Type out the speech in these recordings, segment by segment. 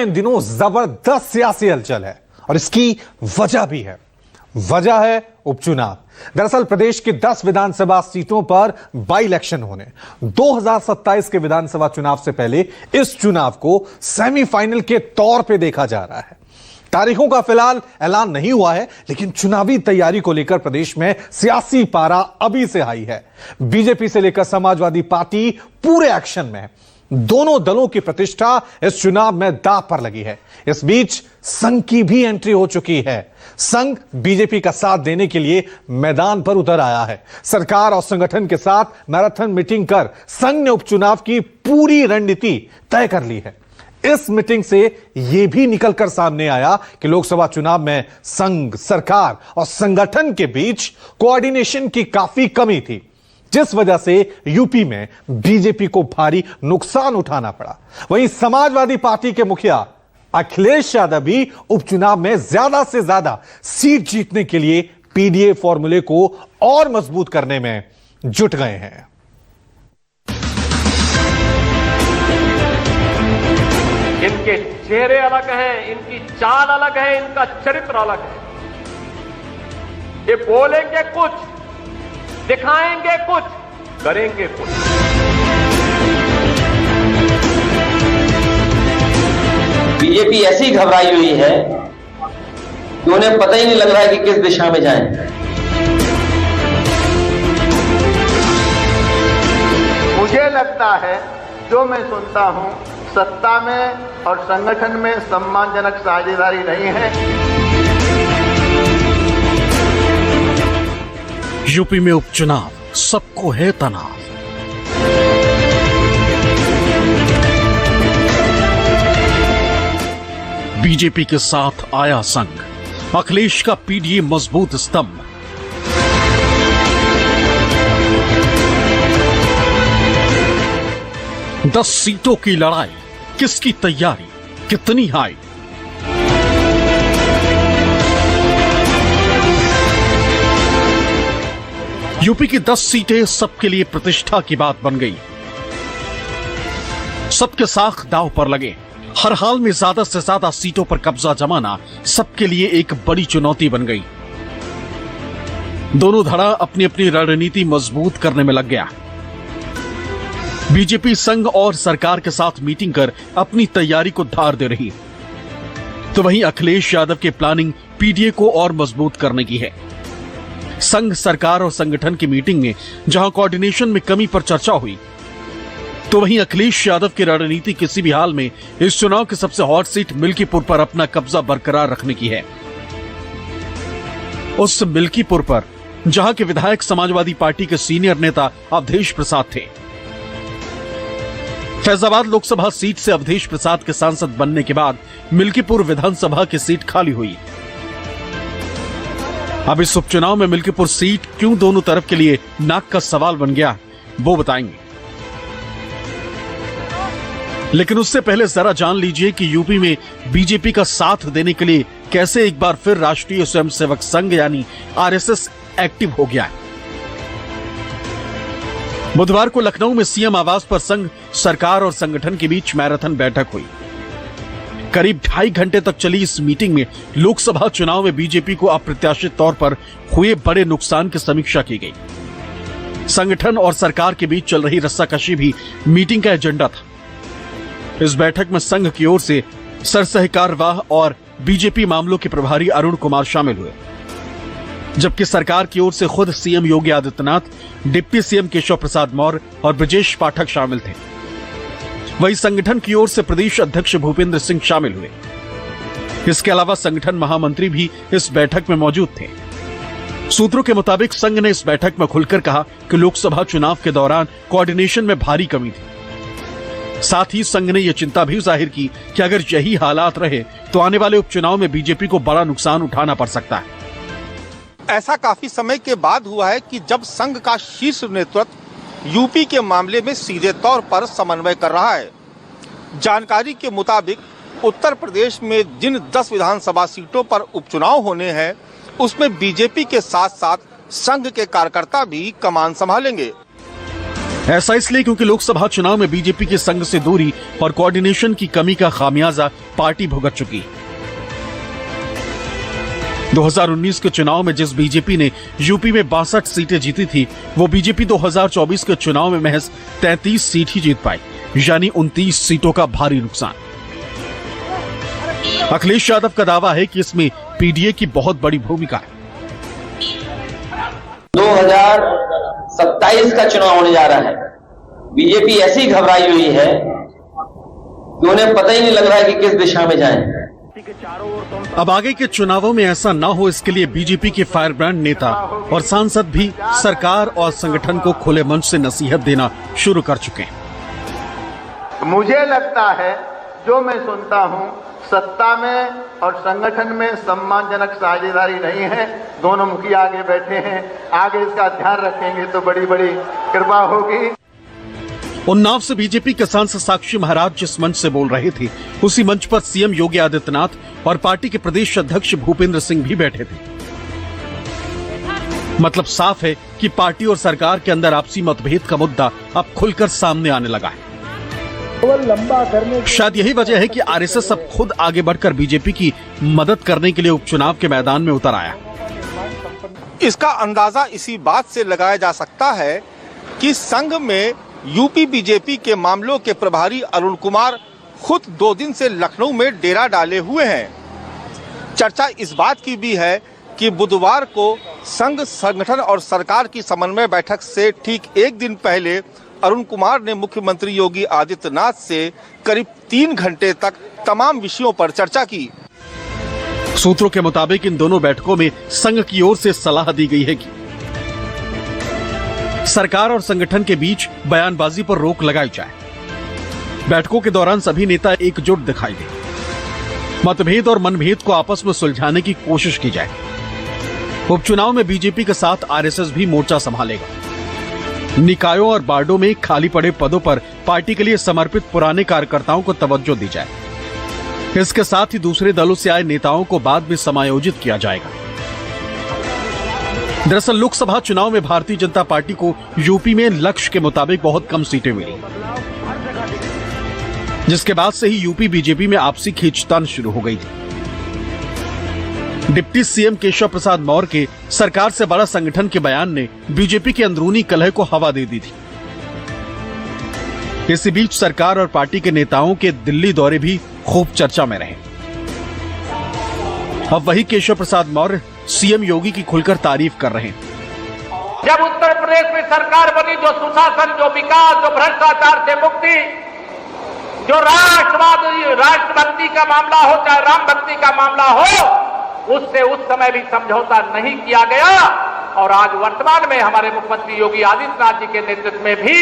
इन दिनों जबरदस्त सियासी हलचल है और इसकी वजह भी है। वजह है उपचुनाव। दरअसल प्रदेश की 10 विधानसभा सीटों पर बाई इलेक्शन होने 2027 के विधानसभा चुनाव से पहले इस चुनाव को सेमीफाइनल के तौर पे देखा जा रहा है। तारीखों का फिलहाल ऐलान नहीं हुआ है, लेकिन चुनावी तैयारी को लेकर प्रदेश में सियासी पारा अभी से हाई है। बीजेपी से लेकर समाजवादी पार्टी पूरे एक्शन में है। दोनों दलों की प्रतिष्ठा इस चुनाव में दांव पर लगी है। इस बीच संघ की भी एंट्री हो चुकी है। संघ बीजेपी का साथ देने के लिए मैदान पर उतर आया है। सरकार और संगठन के साथ मैराथन मीटिंग कर संघ ने उपचुनाव की पूरी रणनीति तय कर ली है। इस मीटिंग से यह भी निकलकर सामने आया कि लोकसभा चुनाव में संघ, सरकार और संगठन के बीच कोऑर्डिनेशन की काफी कमी थी, जिस वजह से यूपी में बीजेपी को भारी नुकसान उठाना पड़ा। वहीं समाजवादी पार्टी के मुखिया अखिलेश यादव भी उपचुनाव में ज्यादा से ज्यादा सीट जीतने के लिए पीडीए फॉर्मूले को और मजबूत करने में जुट गए हैं। इनके चेहरे अलग हैं, इनकी चाल अलग है, इनका चरित्र अलग है। ये बोलेंगे कुछ, दिखाएंगे कुछ, करेंगे कुछ। बीजेपी ऐसी घबराई हुई है कि उन्हें पता ही नहीं लग रहा है कि किस दिशा में जाएं। मुझे लगता है, जो मैं सुनता हूं, सत्ता में और संगठन में सम्मानजनक साझेदारी नहीं है। यूपी में उपचुनाव, सबको है तनाव। बीजेपी के साथ आया संघ, अखिलेश का पीडीए मजबूत स्तंभ। दस सीटों की लड़ाई, किसकी तैयारी, कितनी हाई। यूपी की 10 सीटें सबके लिए प्रतिष्ठा की बात बन गई। सबके साख दांव पर लगे। हर हाल में ज्यादा से ज्यादा सीटों पर कब्जा जमाना सबके लिए एक बड़ी चुनौती बन गई। दोनों धड़ा अपनी अपनी रणनीति मजबूत करने में लग गया। बीजेपी संघ और सरकार के साथ मीटिंग कर अपनी तैयारी को धार दे रही, तो वहीं अखिलेश यादव की प्लानिंग पीडीए को और मजबूत करने की है। संघ, सरकार और संगठन की मीटिंग में जहां कोऑर्डिनेशन में कमी पर चर्चा हुई, तो वहीं अखिलेश यादव की रणनीति किसी भी हाल में इस चुनाव की सबसे हॉट सीट मिल्कीपुर पर अपना कब्जा बरकरार रखने की है। उस मिल्कीपुर पर जहां के विधायक समाजवादी पार्टी के सीनियर नेता अवधेश प्रसाद थे। फैजाबाद लोकसभा सीट से अवधेश प्रसाद के सांसद बनने के बाद मिल्कीपुर विधानसभा की सीट खाली हुई। अब इस उपचुनाव में मिल्कीपुर सीट क्यों दोनों तरफ के लिए नाक का सवाल बन गया, वो बताएंगे। लेकिन उससे पहले जरा जान लीजिए कि यूपी में बीजेपी का साथ देने के लिए कैसे एक बार फिर राष्ट्रीय स्वयंसेवक संघ यानी आरएसएस एक्टिव हो गया है। बुधवार को लखनऊ में सीएम आवास पर संघ, सरकार और संगठन के बीच मैराथन बैठक हुई। करीब 2.5 घंटे तक चली इस मीटिंग में लोकसभा चुनाव में बीजेपी को अप्रत्याशित तौर पर हुए बड़े नुकसान की समीक्षा की गई। संगठन और सरकार के बीच चल रही रस्साकशी भी मीटिंग का एजेंडा था। इस बैठक में संघ की ओर से सरसहकारवाह और बीजेपी मामलों के प्रभारी अरुण कुमार शामिल हुए, जबकि सरकार की ओर से खुद CM Yogi Adityanath, deputy CM Keshav Prasad Maurya और ब्रजेश पाठक शामिल थे। वहीं संगठन की ओर से प्रदेश अध्यक्ष भूपेंद्र सिंह शामिल हुए। इसके अलावा संगठन महामंत्री भी इस बैठक में मौजूद थे। सूत्रों के मुताबिक संघ ने इस बैठक में खुलकर कहा कि लोकसभा चुनाव के दौरान कोऑर्डिनेशन में भारी कमी थी। साथ ही संघ ने यह चिंता भी जाहिर की कि अगर यही हालात रहे तो आने वाले उपचुनाव में बीजेपी को बड़ा नुकसान उठाना पड़ सकता है। ऐसा काफी समय के बाद हुआ है कि जब संघ का शीर्ष नेतृत्व यूपी के मामले में सीधे तौर पर समन्वय कर रहा है। जानकारी के मुताबिक उत्तर प्रदेश में जिन 10 विधानसभा सीटों पर उपचुनाव होने हैं, उसमें बीजेपी के साथ साथ संघ के कार्यकर्ता भी कमान संभालेंगे। ऐसा इसलिए क्योंकि लोकसभा चुनाव में बीजेपी के संघ से दूरी और कोऑर्डिनेशन की कमी का खामियाजा पार्टी भुगत चुकी है। 2019 के चुनाव में जिस बीजेपी ने यूपी में 62 सीटें जीती थी, वो बीजेपी 2024 के चुनाव में महज 33 सीट ही जीत पाई, यानी 29 सीटों का भारी नुकसान। अखिलेश यादव का दावा है कि इसमें पीडीए की बहुत बड़ी भूमिका है। 2027 का चुनाव होने जा रहा है। बीजेपी ऐसी घबराई हुई है कि उन्हें पता ही नहीं लग रहा है कि किस दिशा में जाएं। अब आगे के चुनावों में ऐसा ना हो, इसके लिए बीजेपी के फायर ब्रांड नेता और सांसद भी सरकार और संगठन को खुले मंच से नसीहत देना शुरू कर चुके हैं। मुझे लगता है जो मैं सुनता हूं, सत्ता में और संगठन में सम्मानजनक साझेदारी नहीं है। दोनों मुखिया आगे बैठे हैं, आगे इसका ध्यान रखेंगे तो बड़ी बड़ी कृपा होगी। उन्नाव से बीजेपी के सांसद साक्षी महाराज जिस मंच से बोल रहे थे, उसी मंच पर सीएम योगी आदित्यनाथ और पार्टी के प्रदेश अध्यक्ष भूपेंद्र सिंह भी बैठे थे। मतलब साफ है कि पार्टी और सरकार के अंदर आपसी मतभेद का मुद्दा अब खुलकर सामने आने लगा है। शायद यही वजह है कि आरएसएस अब खुद आगे बढ़कर बीजेपी की मदद करने के लिए उपचुनाव के मैदान में उतर आया। इसका अंदाजा इसी बात से लगाया जा सकता है कि संघ में यूपी बीजेपी के मामलों के प्रभारी अरुण कुमार खुद 2 दिन से लखनऊ में डेरा डाले हुए हैं। चर्चा इस बात की भी है कि बुधवार को संघ, संगठन और सरकार की समन्वय बैठक से ठीक 1 दिन पहले अरुण कुमार ने मुख्यमंत्री योगी आदित्यनाथ से करीब 3 घंटे तक तमाम विषयों पर चर्चा की। सूत्रों के मुताबिक इन दोनों बैठकों में संघ की ओर से सलाह दी गई है कि सरकार और संगठन के बीच बयानबाजी पर रोक लगाई जाए। बैठकों के दौरान सभी नेता एकजुट दिखाई दे, मतभेद और मनभेद को आपस में सुलझाने की कोशिश की जाए। उपचुनाव में बीजेपी के साथ आरएसएस भी मोर्चा संभालेगा। निकायों और वार्डों में खाली पड़े पदों पर पार्टी के लिए समर्पित पुराने कार्यकर्ताओं को तवज्जो दी जाए। इसके साथ ही दूसरे दलों से आए नेताओं को बाद में समायोजित किया जाएगा। दरअसल लोकसभा चुनाव में भारतीय जनता पार्टी को यूपी में लक्ष्य के मुताबिक बहुत कम सीटें मिली, जिसके बाद से ही यूपी बीजेपी में आपसी खींचतान शुरू हो गई थी। डिप्टी सीएम केशव प्रसाद मौर्य के सरकार से बड़ा संगठन के बयान ने बीजेपी की अंदरूनी कलह को हवा दे दी थी। इसी बीच सरकार और पार्टी के नेताओं के दिल्ली दौरे भी खूब चर्चा में रहे। अब वही केशव प्रसाद मौर्य सीएम योगी की खुलकर तारीफ कर रहे हैं। जब उत्तर प्रदेश में सरकार बनी, जो सुशासन, जो विकास, जो भ्रष्टाचार से मुक्ति, जो राष्ट्रवाद, राष्ट्रभक्ति का मामला हो चाहे राम भक्ति का मामला हो, उससे उस समय भी समझौता नहीं किया गया। और आज वर्तमान में हमारे मुख्यमंत्री योगी आदित्यनाथ जी के नेतृत्व में भी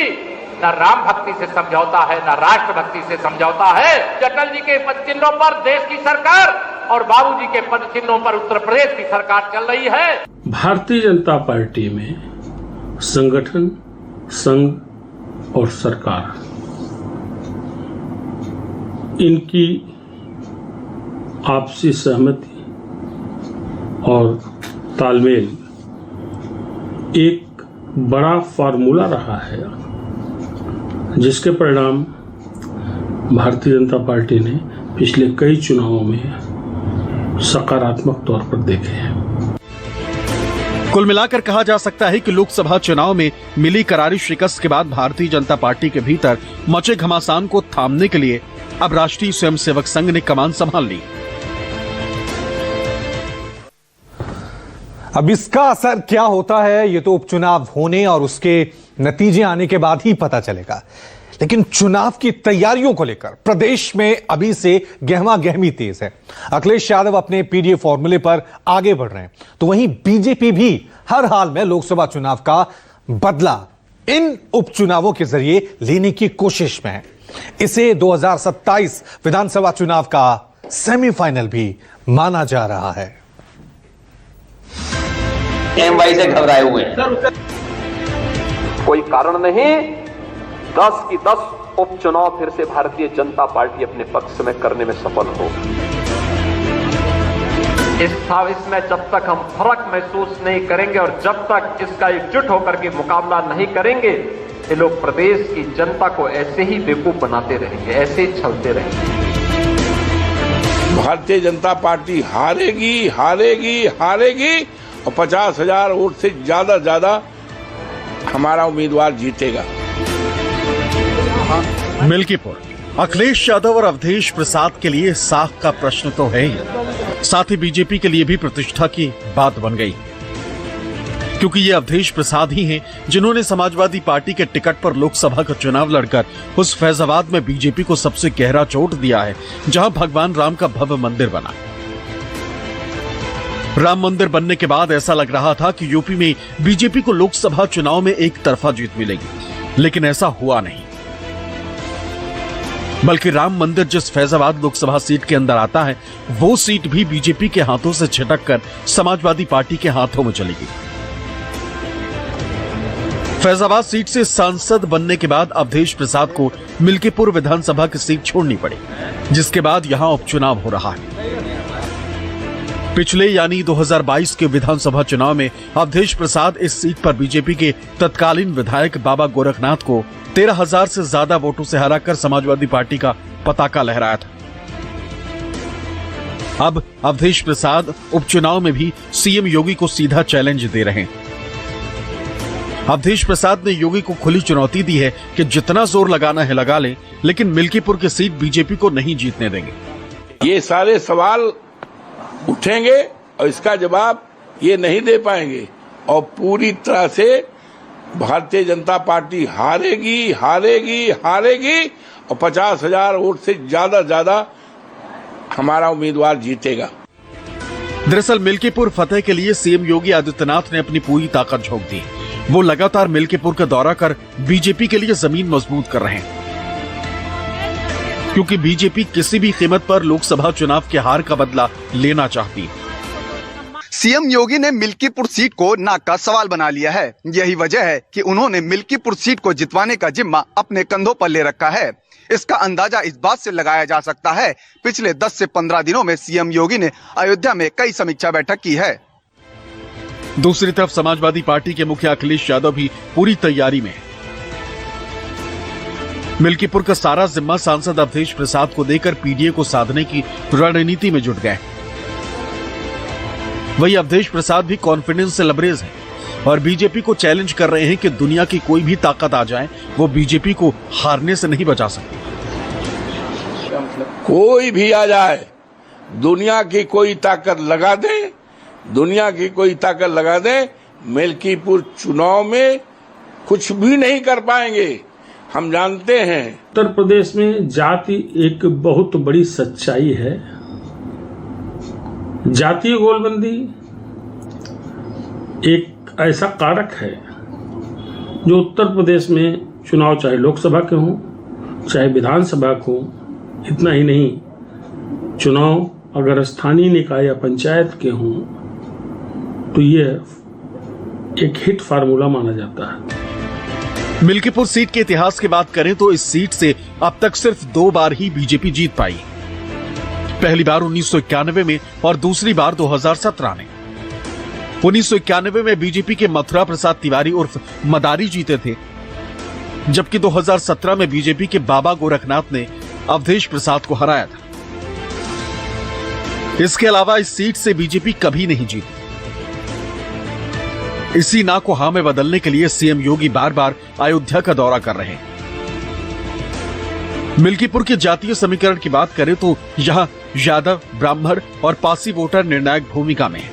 न राम भक्ति से समझौता है, न राष्ट्रभक्ति से समझौता है। अटल जी के पद चिन्हों पर देश की सरकार और बाबूजी के पद चिन्हों पर उत्तर प्रदेश की सरकार चल रही है। भारतीय जनता पार्टी में संगठन, संघ और सरकार, इनकी आपसी सहमति और तालमेल एक बड़ा फार्मूला रहा है, जिसके परिणाम भारतीय जनता पार्टी ने पिछले कई चुनावों में सकारात्मक तौर पर देखे हैं। कुल मिलाकर कहा जा सकता है कि लोकसभा चुनाव में मिली करारी शिकस्त के बाद भारतीय जनता पार्टी के भीतर मचे घमासान को थामने के लिए अब राष्ट्रीय स्वयंसेवक संघ ने कमान संभाल ली। अब इसका असर क्या होता है, ये तो उपचुनाव होने और उसके नतीजे आने के बाद ही पता चलेगा। लेकिन चुनाव की तैयारियों को लेकर प्रदेश में अभी से गहमा गहमी तेज है। अखिलेश यादव अपने पीडीए फॉर्मूले पर आगे बढ़ रहे हैं, तो वहीं बीजेपी भी हर हाल में लोकसभा चुनाव का बदला इन उपचुनावों के जरिए लेने की कोशिश में है। इसे 2027 विधानसभा चुनाव का सेमीफाइनल भी माना जा रहा है। एमवाई से घबराए हुए हैं। कोई कारण नहीं, 10 की 10 उपचुनाव फिर से भारतीय जनता पार्टी अपने पक्ष में करने में सफल हो। इसमें जब तक हम फर्क महसूस नहीं करेंगे और जब तक इसका एकजुट होकर के मुकाबला नहीं करेंगे, ये लोग प्रदेश की जनता को ऐसे ही बेवकूफ बनाते रहेंगे, ऐसे ही छलते रहेंगे। भारतीय जनता पार्टी हारेगी हारेगी हारेगी और 50,000 वोट से ज्यादा हमारा उम्मीदवार जीतेगा। मिल्कीपुर अखिलेश यादव और अवधेश प्रसाद के लिए साख का प्रश्न तो है ही, साथ ही बीजेपी के लिए भी प्रतिष्ठा की बात बन गई, क्योंकि ये अवधेश प्रसाद ही हैं जिन्होंने समाजवादी पार्टी के टिकट पर लोकसभा का चुनाव लड़कर उस फैजाबाद में बीजेपी को सबसे गहरा चोट दिया है जहां भगवान राम का भव्य मंदिर बना। राम मंदिर बनने के बाद ऐसा लग रहा था कि यूपी में बीजेपी को लोकसभा चुनाव में एक तरफा जीत मिलेगी, लेकिन ऐसा हुआ नहीं। बल्कि राम मंदिर जिस फैजाबाद लोकसभा सीट के अंदर आता है, वो सीट भी बीजेपी के हाथों से छिटक कर समाजवादी पार्टी के हाथों में चली गई। फैजाबाद सीट से सांसद बनने के बाद अवधेश प्रसाद को मिल्कीपुर विधानसभा की सीट छोड़नी पड़ी, जिसके बाद यहां उपचुनाव हो रहा है। पिछले यानी 2022 के विधानसभा चुनाव में अवधेश प्रसाद इस सीट पर बीजेपी के तत्कालीन विधायक बाबा गोरखनाथ को 13,000 से ज्यादा वोटों से हराकर समाजवादी पार्टी का पताका लहराया था। अब अवधेश प्रसाद उपचुनाव में भी सीएम योगी को सीधा चैलेंज दे रहे हैं। अवधेश प्रसाद ने योगी को खुली चुनौती दी है कि जितना जोर लगाना है लगा लें, लेकिन मिल्कीपुर की सीट बीजेपी को नहीं जीतने देंगे। ये सारे सवाल उठेंगे और इसका जवाब ये नहीं दे पाएंगे और पूरी तरह से भारतीय जनता पार्टी हारेगी हारेगी हारेगी और 50,000 वोट से ज्यादा हमारा उम्मीदवार जीतेगा। दरअसल मिल्कीपुर फतेह के लिए सीएम योगी आदित्यनाथ ने अपनी पूरी ताकत झोंक दी। वो लगातार मिल्कीपुर का दौरा कर बीजेपी के लिए जमीन मजबूत कर रहे हैं, क्योंकि बीजेपी किसी भी कीमत पर लोकसभा चुनाव के हार का बदला लेना चाहती है। सीएम योगी ने मिल्कीपुर सीट को नाक का सवाल बना लिया है। यही वजह है कि उन्होंने मिल्कीपुर सीट को जितवाने का जिम्मा अपने कंधों पर ले रखा है। इसका अंदाजा इस बात से लगाया जा सकता है, पिछले 10 से 15 दिनों में सीएम योगी ने अयोध्या में कई समीक्षा बैठक की है। दूसरी तरफ समाजवादी पार्टी के मुखिया अखिलेश यादव भी पूरी तैयारी में है। मिल्कीपुर का सारा जिम्मा सांसद अवधेश प्रसाद को देकर पीडीए को साधने की रणनीति में जुट गए। वही अवधेश प्रसाद भी कॉन्फिडेंस से लबरेज है और बीजेपी को चैलेंज कर रहे हैं कि दुनिया की कोई भी ताकत आ जाए, वो बीजेपी को हारने से नहीं बचा सकती। कोई भी आ जाए, दुनिया की कोई ताकत लगा दे, दुनिया की कोई ताकत लगा दे, मिल्कीपुर चुनाव में कुछ भी नहीं कर पाएंगे। हम जानते हैं उत्तर प्रदेश में जाति एक बहुत बड़ी सच्चाई है। जातीय गोलबंदी एक ऐसा कारक है जो उत्तर प्रदेश में चुनाव चाहे लोकसभा के हों चाहे विधानसभा के हों, इतना ही नहीं, चुनाव अगर स्थानीय निकाय या पंचायत के हों तो ये एक हिट फार्मूला माना जाता है। मिल्कीपुर सीट के इतिहास की बात करें तो इस सीट से अब तक सिर्फ 2 बार ही बीजेपी जीत पाई। पहली बार 1991 में और दूसरी बार 2017 में। 1991 में बीजेपी के मथुरा प्रसाद तिवारी उर्फ मदारी जीते थे, जबकि 2017 में बीजेपी के बाबा गोरखनाथ ने अवधेश प्रसाद को हराया था। इसके अलावा इस सीट से बीजेपी कभी नहीं जीती। इसी ना को हां में बदलने के लिए सीएम योगी बार बार अयोध्या का दौरा कर रहे हैं। मिल्कीपुर के जातीय समीकरण की बात करें तो यहां यादव, ब्राह्मण और पासी वोटर निर्णायक भूमिका में है।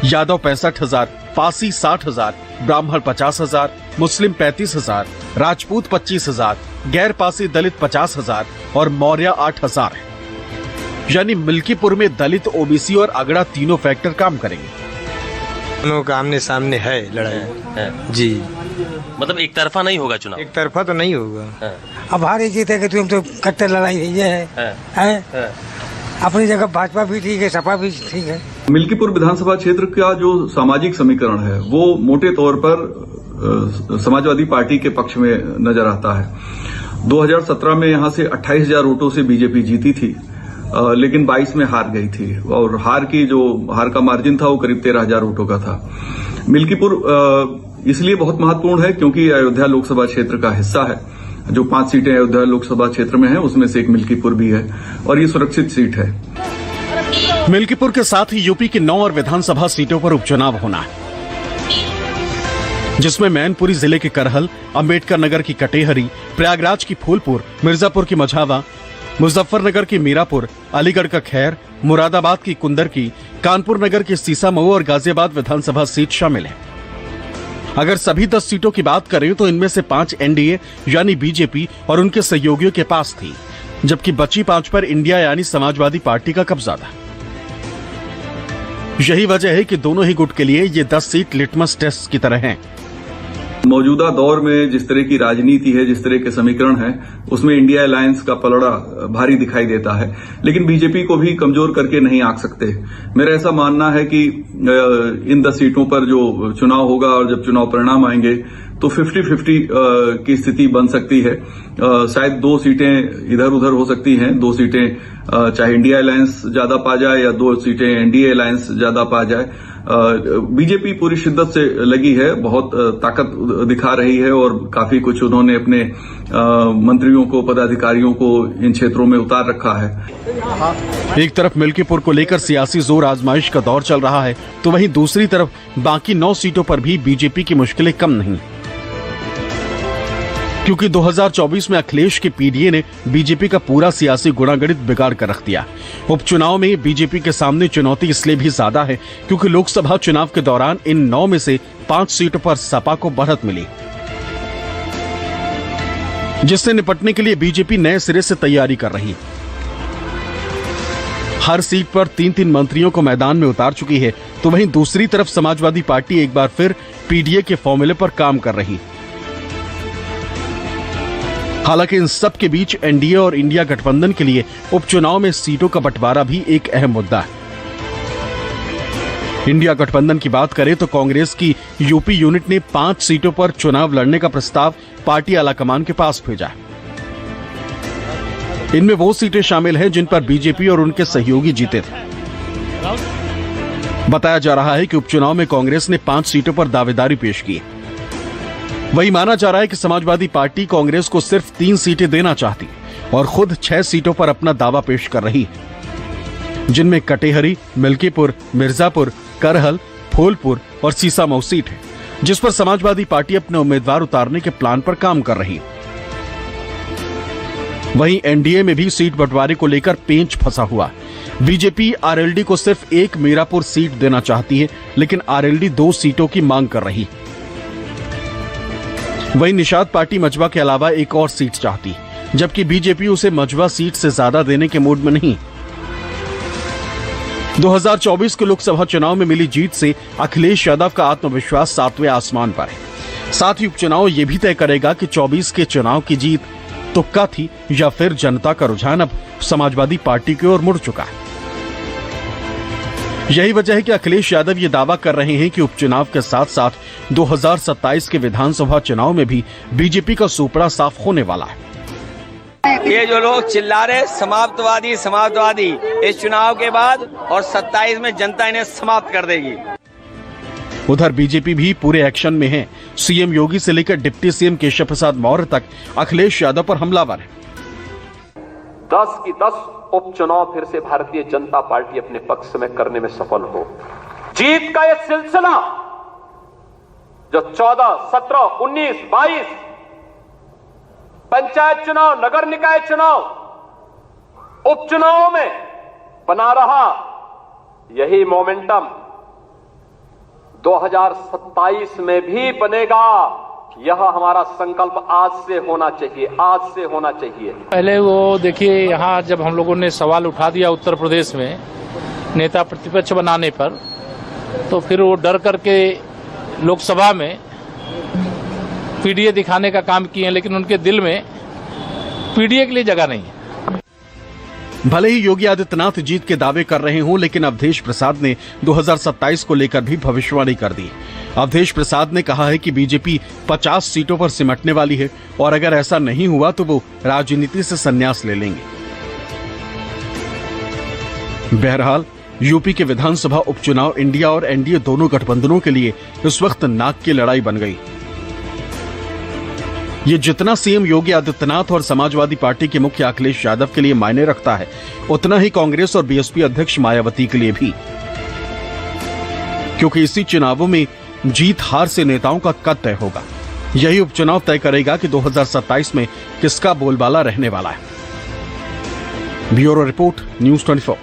यादव 65,000, पासी 60,000, ब्राह्मण 50,000, मुस्लिम 35,000, राजपूत 25,000, गैर पासी दलित 50,000 और मौर्य 8,000 है। यानी मिल्कीपुर में दलित, ओबीसी और अगड़ा तीनों फैक्टर काम करेंगे। दोनों का आमने सामने है लड़ाई है। जी, मतलब एक तरफा नहीं होगा चुनाव? एक तरफा तो नहीं होगा। अब हारे जीते कि तुम तो कट्टर लड़ाई रही है। अपनी जगह भाजपा भी ठीक है, सपा भी ठीक है। मिल्कीपुर विधानसभा क्षेत्र का जो सामाजिक समीकरण है वो मोटे तौर पर समाजवादी पार्टी के पक्ष में नजर आता है। 2017 में यहां से 28,000 वोटों से बीजेपी जीती थी, लेकिन 22 में हार गई थी और हार का मार्जिन था वो करीब 13,000 वोटों का था। मिल्कीपुर इसलिए बहुत महत्वपूर्ण है क्योंकि अयोध्या लोकसभा क्षेत्र का हिस्सा है। जो 5 सीटें अयोध्या लोकसभा क्षेत्र में हैं, उसमें से एक मिल्कीपुर भी है और ये सुरक्षित सीट है। मिल्कीपुर के साथ ही यूपी की 9 और विधानसभा सीटों पर उपचुनाव होना है, जिसमें मैनपुरी जिले के करहल, अंबेडकर नगर की कटेहरी, प्रयागराज की फूलपुर, मिर्जापुर की मझावा, मुजफ्फरनगर की मीरापुर, अलीगढ़ का खैर, मुरादाबाद की कुंदरकी, कानपुर नगर की सीसामऊ और गाजियाबाद विधानसभा सीट शामिल है। अगर सभी 10 सीटों की बात करें तो इनमें से 5 एनडीए यानी बीजेपी और उनके सहयोगियों के पास थी, जबकि बची 5 पर इंडिया यानी समाजवादी पार्टी का कब्जा था। यही वजह है कि दोनों ही गुट के लिए ये 10 सीट लिटमस टेस्ट की तरह हैं। मौजूदा दौर में जिस तरह की राजनीति है, जिस तरह के समीकरण हैं, उसमें इंडिया अलायंस का पलड़ा भारी दिखाई देता है, लेकिन बीजेपी को भी कमजोर करके नहीं आंक सकते। मेरा ऐसा मानना है कि इन 10 सीटों पर जो चुनाव होगा और जब चुनाव परिणाम आएंगे तो 50-50 की स्थिति बन सकती है। शायद 2 सीटें इधर उधर हो सकती हैं, 2 सीटें चाहे इंडिया अलायंस ज्यादा पा जाए या 2 सीटें एनडीए अलायंस ज्यादा पा जाए। बीजेपी पूरी शिद्दत से लगी है, बहुत ताकत दिखा रही है और काफी कुछ उन्होंने अपने मंत्रियों को, पदाधिकारियों को इन क्षेत्रों में उतार रखा है। एक तरफ मिल्कीपुर को लेकर सियासी जोर आजमाइश का दौर चल रहा है, तो वहीं दूसरी तरफ बाकी 9 सीटों पर भी बीजेपी की मुश्किलें कम नहीं, क्योंकि 2024 में अखिलेश के पीडीए ने बीजेपी का पूरा सियासी गुणागणित बिगाड़ कर रख दिया। उपचुनाव में बीजेपी के सामने चुनौती इसलिए भी ज्यादा है क्योंकि लोकसभा चुनाव के दौरान इन 9 में से 5 सीटों पर सपा को बढ़त मिली, जिससे निपटने के लिए बीजेपी नए सिरे से तैयारी कर रही। हर सीट पर 3-3 मंत्रियों को मैदान में उतार चुकी है, तो वहीं दूसरी तरफ समाजवादी पार्टी एक बार फिर पीडीए के फॉर्मूले पर काम कर रही। हालांकि इन सब के बीच एनडीए और इंडिया गठबंधन के लिए उपचुनाव में सीटों का बंटवारा भी एक अहम मुद्दा है। इंडिया गठबंधन की बात करें तो कांग्रेस की यूपी यूनिट ने 5 सीटों पर चुनाव लड़ने का प्रस्ताव पार्टी आलाकमान के पास भेजा है। इनमें वो सीटें शामिल हैं जिन पर बीजेपी और उनके सहयोगी जीते थे। बताया जा रहा है कि उपचुनाव में कांग्रेस ने 5 सीटों पर दावेदारी पेश की। वही माना जा रहा है कि समाजवादी पार्टी कांग्रेस को सिर्फ 3 सीटें देना चाहती और खुद 6 सीटों पर अपना दावा पेश कर रही है, जिनमें कटेहरी, मिल्कीपुर, मिर्जापुर, करहल, फूलपुर और सीसामऊ सीट है, जिस पर समाजवादी पार्टी अपने उम्मीदवार उतारने के प्लान पर काम कर रही है। वहीं एनडीए में भी सीट बंटवारे को लेकर पेंच फंसा हुआ। बीजेपी आरएलडी को सिर्फ एक मीरापुर सीट देना चाहती है, लेकिन आरएलडी 2 सीटों की मांग कर रही। वहीं निषाद पार्टी मजवा के अलावा एक और सीट चाहती, जबकि बीजेपी उसे मजवा सीट से ज्यादा देने के मूड में नहीं। 2024 के लोकसभा चुनाव में मिली जीत से अखिलेश यादव का आत्मविश्वास 7वें आसमान पर है। साथ ही उपचुनाव ये भी तय करेगा कि 24 के चुनाव की जीत तुक्का थी या फिर जनता का रुझान अब समाजवादी पार्टी की ओर मुड़ चुका है। यही वजह है कि अखिलेश यादव ये दावा कर रहे हैं कि उपचुनाव के साथ साथ 2027 के विधानसभा चुनाव में भी बीजेपी का सुपड़ा साफ होने वाला है। ये जो लोग चिल्ला रहे समाप्तवादी समाप्तवादी, इस चुनाव के बाद और 27 में जनता इन्हें समाप्त कर देगी। उधर बीजेपी भी पूरे एक्शन में है। सीएम योगी से लेकर डिप्टी सीएम केशव प्रसाद मौर्य तक अखिलेश यादव पर हमलावर है। 10 की 10 उपचुनाव फिर से भारतीय जनता पार्टी अपने पक्ष में करने में सफल हो। जीत का यह सिलसिला जो 14, 17, 19, 22 पंचायत चुनाव, नगर निकाय चुनाव, उपचुनावों में बना रहा, यही मोमेंटम 2027 में भी बनेगा। यह हमारा संकल्प आज से होना चाहिए, आज से होना चाहिए। पहले वो देखिए, यहाँ जब हम लोगों ने सवाल उठा दिया उत्तर प्रदेश में नेता प्रतिपक्ष बनाने पर, तो फिर वो डर करके लोकसभा में पीडीए दिखाने का काम किए, लेकिन उनके दिल में पीडीए के लिए जगह नहीं है। भले ही योगी आदित्यनाथ जीत के दावे कर रहे हों, लेकिन अवधेश प्रसाद ने 2027 को लेकर भी भविष्यवाणी कर दी। अवधेश प्रसाद ने कहा है कि बीजेपी 50 सीटों पर सिमटने वाली है और अगर ऐसा नहीं हुआ तो वो राजनीति से संन्यास ले लेंगे। बहरहाल यूपी के विधानसभा उपचुनाव इंडिया और एनडीए दोनों गठबंधनों के लिए इस वक्त नाक की लड़ाई बन गई। ये जितना सीएम योगी आदित्यनाथ और समाजवादी पार्टी के मुख्य अखिलेश यादव के लिए मायने रखता है, उतना ही कांग्रेस और बीएसपी अध्यक्ष मायावती के लिए भी, क्योंकि इसी चुनावों में जीत हार से नेताओं का कद तय होगा। यही उपचुनाव तय करेगा कि 2027 में किसका बोलबाला रहने वाला है। Bureau report, news 24।